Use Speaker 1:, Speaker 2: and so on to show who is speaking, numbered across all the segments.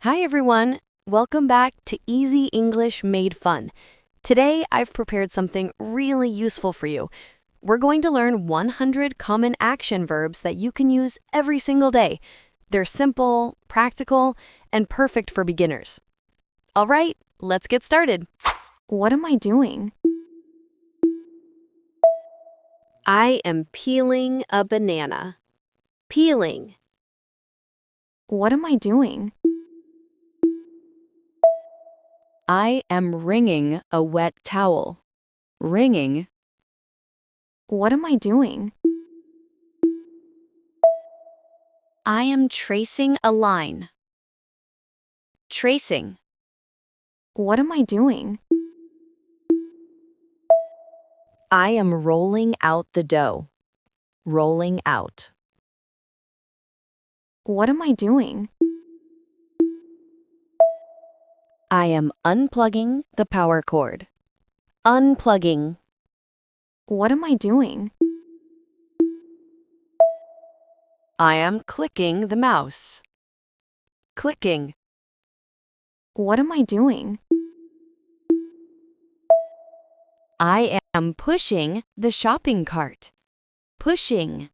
Speaker 1: Hi everyone! Welcome back to Easy English Made Fun. Today I've prepared something really useful for you. We're going to learn 100 common action verbs that you can use every single day. They're simple, practical, and perfect for beginners. All right, let's get started.
Speaker 2: What am I doing?
Speaker 1: I am peeling a banana. Peeling.
Speaker 2: What am I doing?
Speaker 1: I am wringing a wet towel. Wringing.
Speaker 2: What am I doing?
Speaker 1: I am tracing a line. Tracing.
Speaker 2: What am I doing?
Speaker 1: I am rolling out the dough. Rolling out.
Speaker 2: What am I doing?
Speaker 1: I am unplugging the power cord. Unplugging.
Speaker 2: What am I doing?
Speaker 1: I am clicking the mouse. Clicking.
Speaker 2: What am I doing?
Speaker 1: I am pushing the shopping cart. Pushing.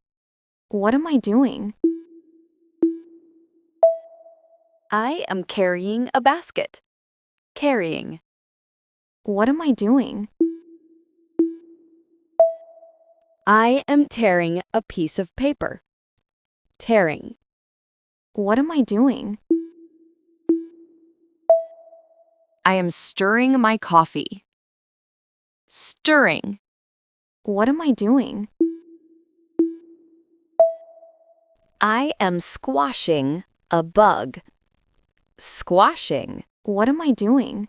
Speaker 2: What am I doing?
Speaker 1: I am carrying a basket. Carrying.
Speaker 2: What am I doing?
Speaker 1: I am tearing a piece of paper. Tearing.
Speaker 2: What am I doing?
Speaker 1: I am stirring my coffee. Stirring.
Speaker 2: What am I doing?
Speaker 1: I am squashing a bug. Squashing.
Speaker 2: What am I doing?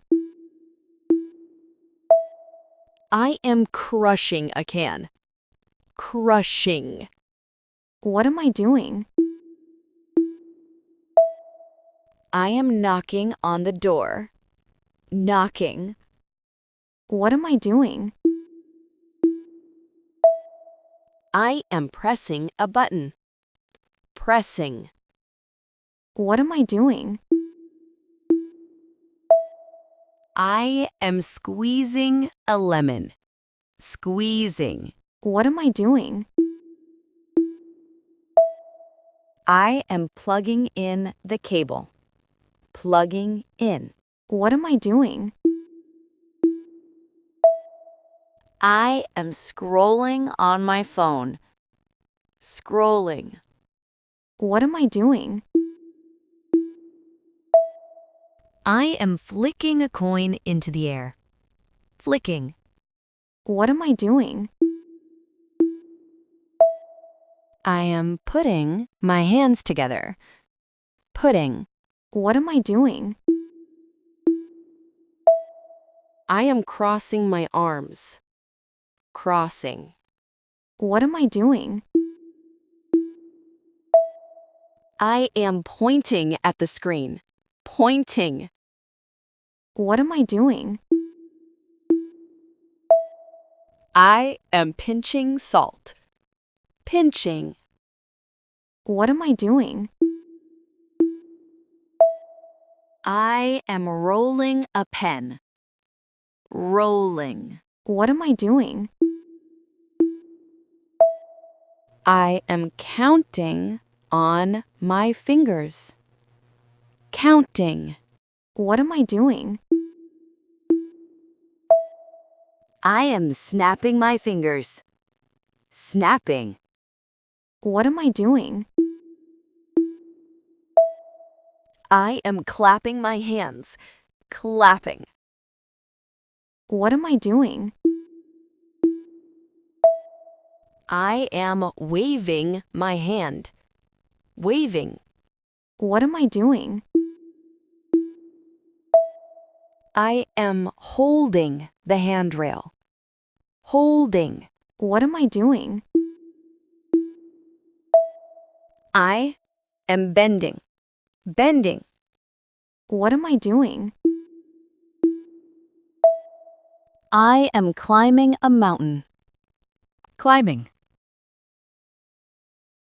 Speaker 1: I am crushing a can. Crushing.
Speaker 2: What am I doing?
Speaker 1: I am knocking on the door. Knocking.
Speaker 2: What am I doing?
Speaker 1: I am pressing a button. Pressing.
Speaker 2: What am I doing?
Speaker 1: I am squeezing a lemon. Squeezing.
Speaker 2: What am I doing?
Speaker 1: I am plugging in the cable. Plugging in.
Speaker 2: What am I doing?
Speaker 1: I am scrolling on my phone. Scrolling.
Speaker 2: What am I doing?
Speaker 1: I am flicking a coin into the air. Flicking.
Speaker 2: What am I doing?
Speaker 1: I am putting my hands together. Putting.
Speaker 2: What am I doing?
Speaker 1: I am crossing my arms. Crossing.
Speaker 2: What am I doing?
Speaker 1: I am pointing at the screen. Pointing.
Speaker 2: What am I doing?
Speaker 1: I am pinching salt. Pinching.
Speaker 2: What am I doing?
Speaker 1: I am rolling a pen. Rolling.
Speaker 2: What am I doing?
Speaker 1: I am counting on my fingers. Counting.
Speaker 2: What am I doing?
Speaker 1: I am snapping my fingers. Snapping.
Speaker 2: What am I doing?
Speaker 1: I am clapping my hands. Clapping.
Speaker 2: What am I doing?
Speaker 1: I am waving my hand. Waving.
Speaker 2: What am I doing?
Speaker 1: I am holding the handrail. Holding.
Speaker 2: What am I doing?
Speaker 1: I am bending. Bending.
Speaker 2: What am I doing?
Speaker 1: I am climbing a mountain. Climbing.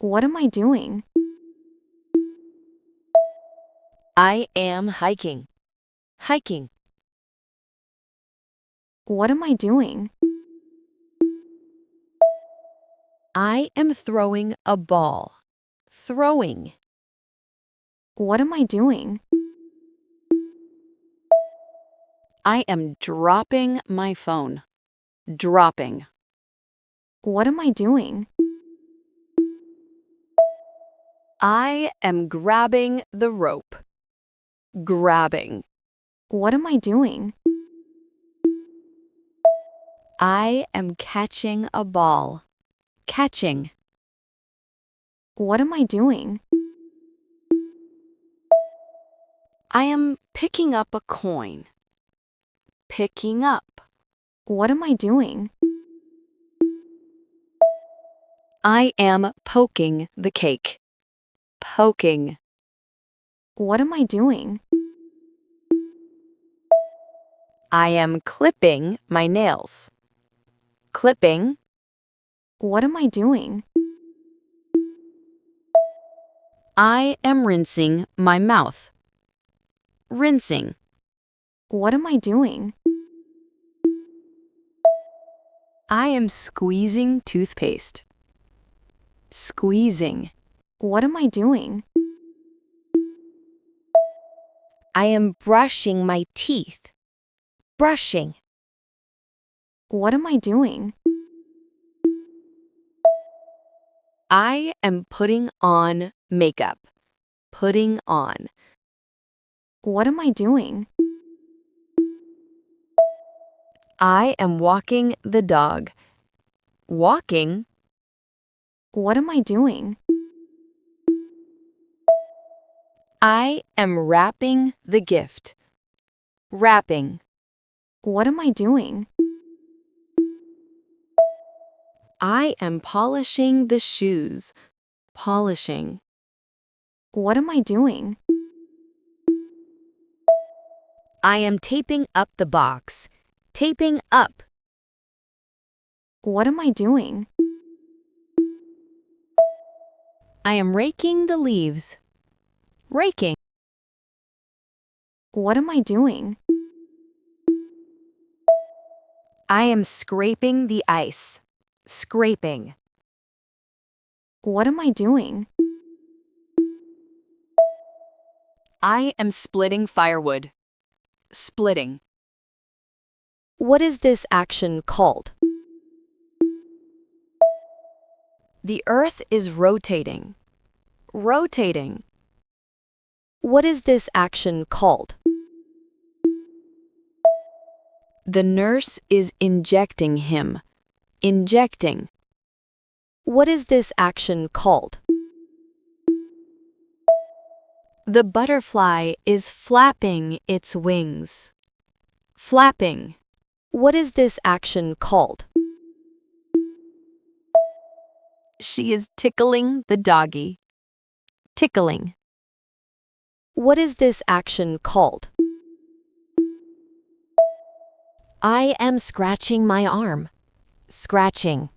Speaker 2: What am I doing?
Speaker 1: I am hiking. Hiking.
Speaker 2: What am I doing?
Speaker 1: I am throwing a ball. Throwing.
Speaker 2: What am I doing?
Speaker 1: I am dropping my phone. Dropping.
Speaker 2: What am I doing?
Speaker 1: I am grabbing the rope. Grabbing.
Speaker 2: What am I doing?
Speaker 1: I am catching a ball. Catching.
Speaker 2: What am I doing?
Speaker 1: I am picking up a coin. Picking up.
Speaker 2: What am I doing?
Speaker 1: I am poking the cake. Poking.
Speaker 2: What am I doing?
Speaker 1: I am clipping my nails. Clipping.
Speaker 2: What am I doing?
Speaker 1: I am rinsing my mouth. Rinsing.
Speaker 2: What am I doing?
Speaker 1: I am squeezing toothpaste. Squeezing.
Speaker 2: What am I doing?
Speaker 1: I am brushing my teeth. Brushing.
Speaker 2: What am I doing?
Speaker 1: I am putting on makeup. Putting on.
Speaker 2: What am I doing?
Speaker 1: I am walking the dog. Walking.
Speaker 2: What am I doing?
Speaker 1: I am wrapping the gift. Wrapping.
Speaker 2: What am I doing?
Speaker 1: I am polishing the shoes. Polishing.
Speaker 2: What am I doing?
Speaker 1: I am taping up the box. Taping up.
Speaker 2: What am I doing?
Speaker 1: I am raking the leaves. Raking.
Speaker 2: What am I doing?
Speaker 1: I am scraping the ice. Scraping.
Speaker 2: What am I doing?
Speaker 1: I am splitting firewood. Splitting. What is this action called? The earth is rotating. Rotating. What is this action called? The nurse is injecting him. Injecting. What is this action called? The butterfly is flapping its wings. Flapping. What is this action called? She is tickling the doggy. Tickling. What is this action called? I am scratching my arm. Scratching.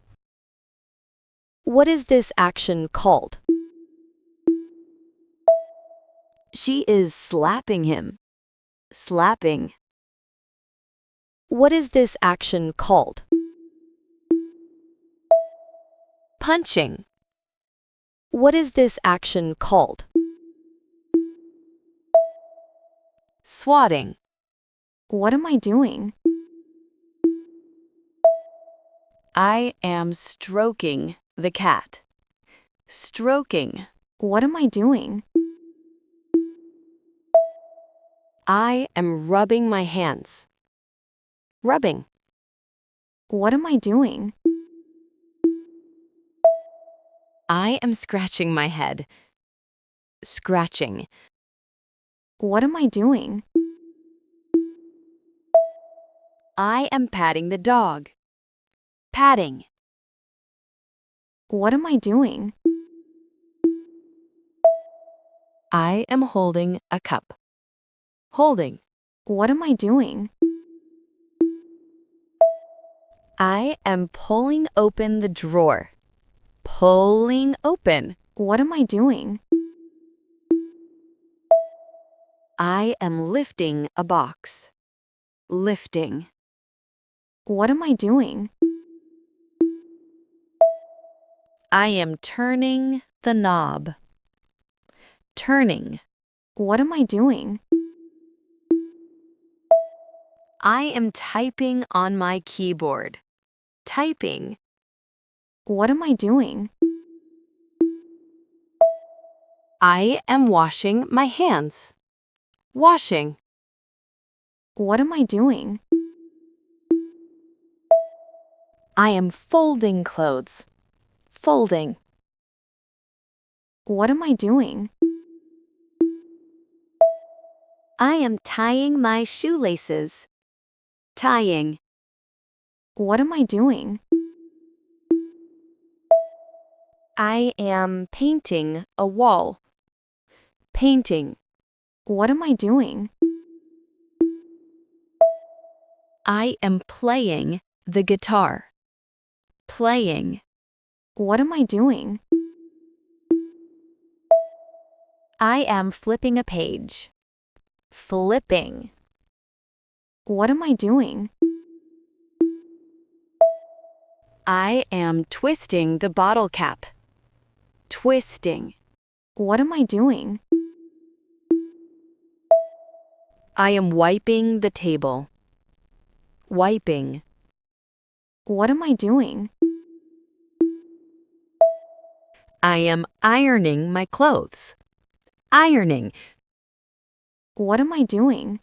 Speaker 1: What is this action called? She is slapping him. Slapping. What is this action called? Punching. What is this action called? Swatting.
Speaker 2: What am I doing?
Speaker 1: I am stroking the cat. Stroking.
Speaker 2: What am I doing?
Speaker 1: I am rubbing my hands. Rubbing.
Speaker 2: What am I doing?
Speaker 1: I am scratching my head. Scratching.
Speaker 2: What am I doing?
Speaker 1: I am patting the dog. Patting.
Speaker 2: What am I doing?
Speaker 1: I am holding a cup. Holding.
Speaker 2: What am I doing?
Speaker 1: I am pulling open the drawer. Pulling open.
Speaker 2: What am I doing?
Speaker 1: I am lifting a box. Lifting.
Speaker 2: What am I doing?
Speaker 1: I am turning the knob. Turning.
Speaker 2: What am I doing?
Speaker 1: I am typing on my keyboard. Typing.
Speaker 2: What am I doing?
Speaker 1: I am washing my hands. Washing.
Speaker 2: What am I doing?
Speaker 1: I am folding clothes. Folding.
Speaker 2: What am I doing?
Speaker 1: I am tying my shoelaces. Tying.
Speaker 2: What am I doing?
Speaker 1: I am painting a wall. Painting.
Speaker 2: What am I doing?
Speaker 1: I am playing the guitar. Playing.
Speaker 2: What am I doing?
Speaker 1: I am flipping a page. Flipping.
Speaker 2: What am I doing?
Speaker 1: I am twisting the bottle cap. Twisting.
Speaker 2: What am I doing?
Speaker 1: I am wiping the table. Wiping.
Speaker 2: What am I doing?
Speaker 1: I am ironing my clothes. Ironing.
Speaker 2: What am I doing?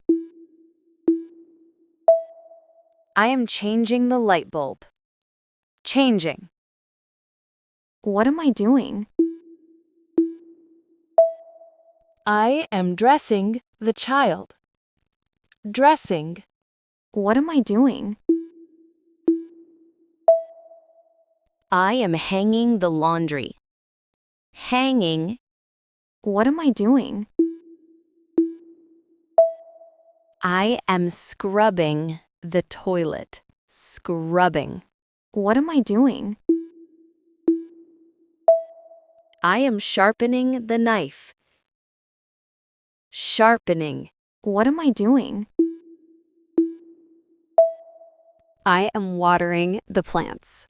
Speaker 1: I am changing the light bulb. Changing.
Speaker 2: What am I doing?
Speaker 1: I am dressing the child. Dressing.
Speaker 2: What am I doing?
Speaker 1: I am hanging the laundry. Hanging.
Speaker 2: What am I doing?
Speaker 1: I am scrubbing the toilet. Scrubbing.
Speaker 2: What am I doing?
Speaker 1: I am sharpening the knife. Sharpening.
Speaker 2: What am I doing?
Speaker 1: I am watering the plants.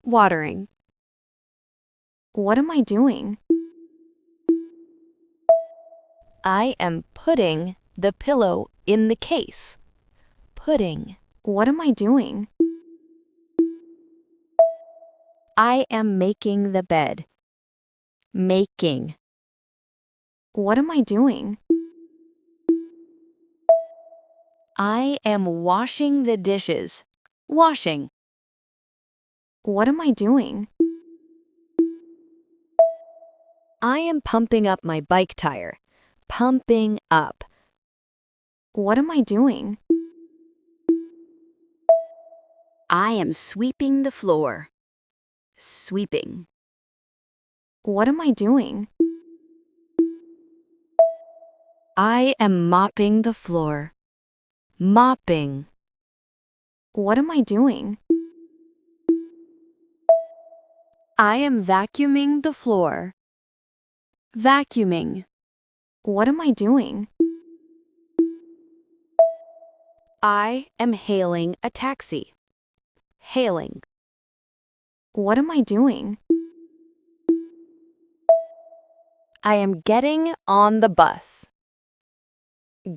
Speaker 1: Watering.
Speaker 2: What am I doing?
Speaker 1: I am putting the pillow in the case. Putting.
Speaker 2: What am I doing?
Speaker 1: I am making the bed. Making.
Speaker 2: What am I doing?
Speaker 1: I am washing the dishes. Washing.
Speaker 2: What am I doing?
Speaker 1: I am pumping up my bike tire. Pumping up.
Speaker 2: What am I doing?
Speaker 1: I am sweeping the floor. Sweeping.
Speaker 2: What am I doing?
Speaker 1: I am mopping the floor. Mopping.
Speaker 2: What am I doing?
Speaker 1: I am vacuuming the floor. Vacuuming.
Speaker 2: What am I doing?
Speaker 1: I am hailing a taxi. Hailing.
Speaker 2: What am I doing?
Speaker 1: I am getting on the bus.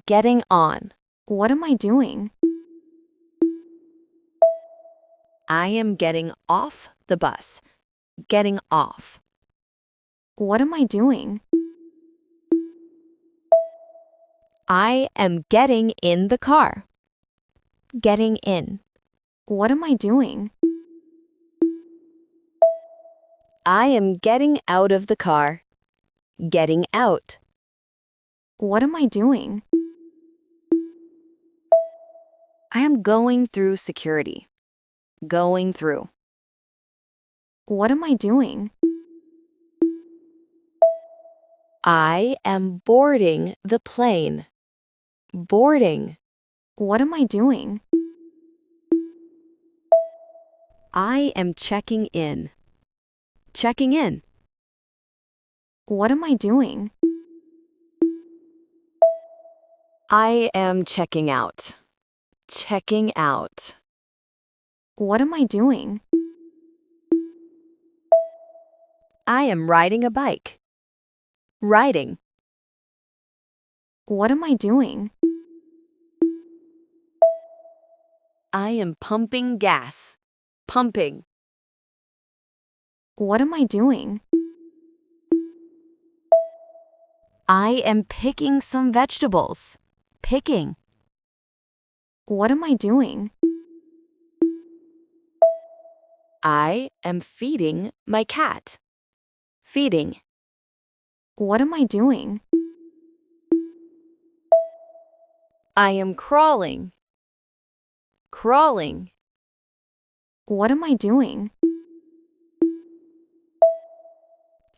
Speaker 1: Getting on.
Speaker 2: What am I doing?
Speaker 1: I am getting off the bus. Getting off.
Speaker 2: What am I doing?
Speaker 1: I am getting in the car. Getting in.
Speaker 2: What am I doing?
Speaker 1: I am getting out of the car. Getting out.
Speaker 2: What am I doing?
Speaker 1: I am going through security. Going through.
Speaker 2: What am I doing?
Speaker 1: I am boarding the plane. Boarding.
Speaker 2: What am I doing?
Speaker 1: I am checking in. Checking in.
Speaker 2: What am I doing?
Speaker 1: I am checking out. Checking out.
Speaker 2: What am I doing?
Speaker 1: I am riding a bike. Riding.
Speaker 2: What am I doing?
Speaker 1: I am pumping gas. Pumping.
Speaker 2: What am I doing?
Speaker 1: I am picking some vegetables. Picking.
Speaker 2: What am I doing?
Speaker 1: I am feeding my cat. Feeding.
Speaker 2: What am I doing?
Speaker 1: I am crawling. Crawling.
Speaker 2: What am I doing?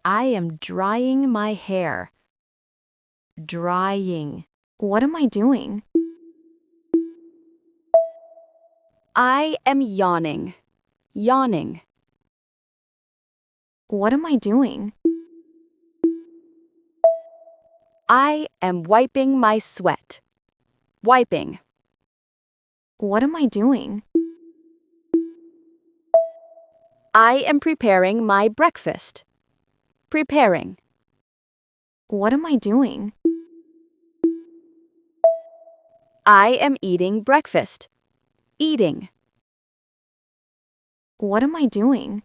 Speaker 1: I am drying my hair. Drying.
Speaker 2: What am I doing?
Speaker 1: I am yawning. Yawning.
Speaker 2: What am I doing?
Speaker 1: I am wiping my sweat. Wiping.
Speaker 2: What am I doing?
Speaker 1: I am preparing my breakfast. Preparing.
Speaker 2: What am I doing?
Speaker 1: I am eating breakfast. Eating.
Speaker 2: What am I doing?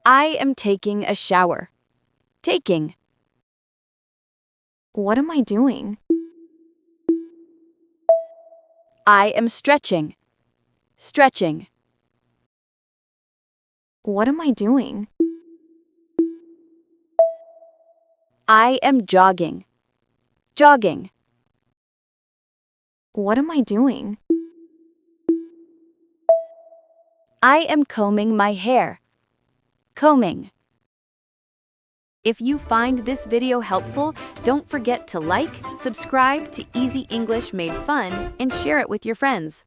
Speaker 1: I am taking a shower. Taking.
Speaker 2: What am I doing?
Speaker 1: I am stretching. Stretching.
Speaker 2: What am I doing?
Speaker 1: I am jogging. Jogging.
Speaker 2: What am I doing?
Speaker 1: I am combing my hair. Combing. If you find this video helpful, don't forget to like, subscribe to Easy English Made Fun, and share it with your friends.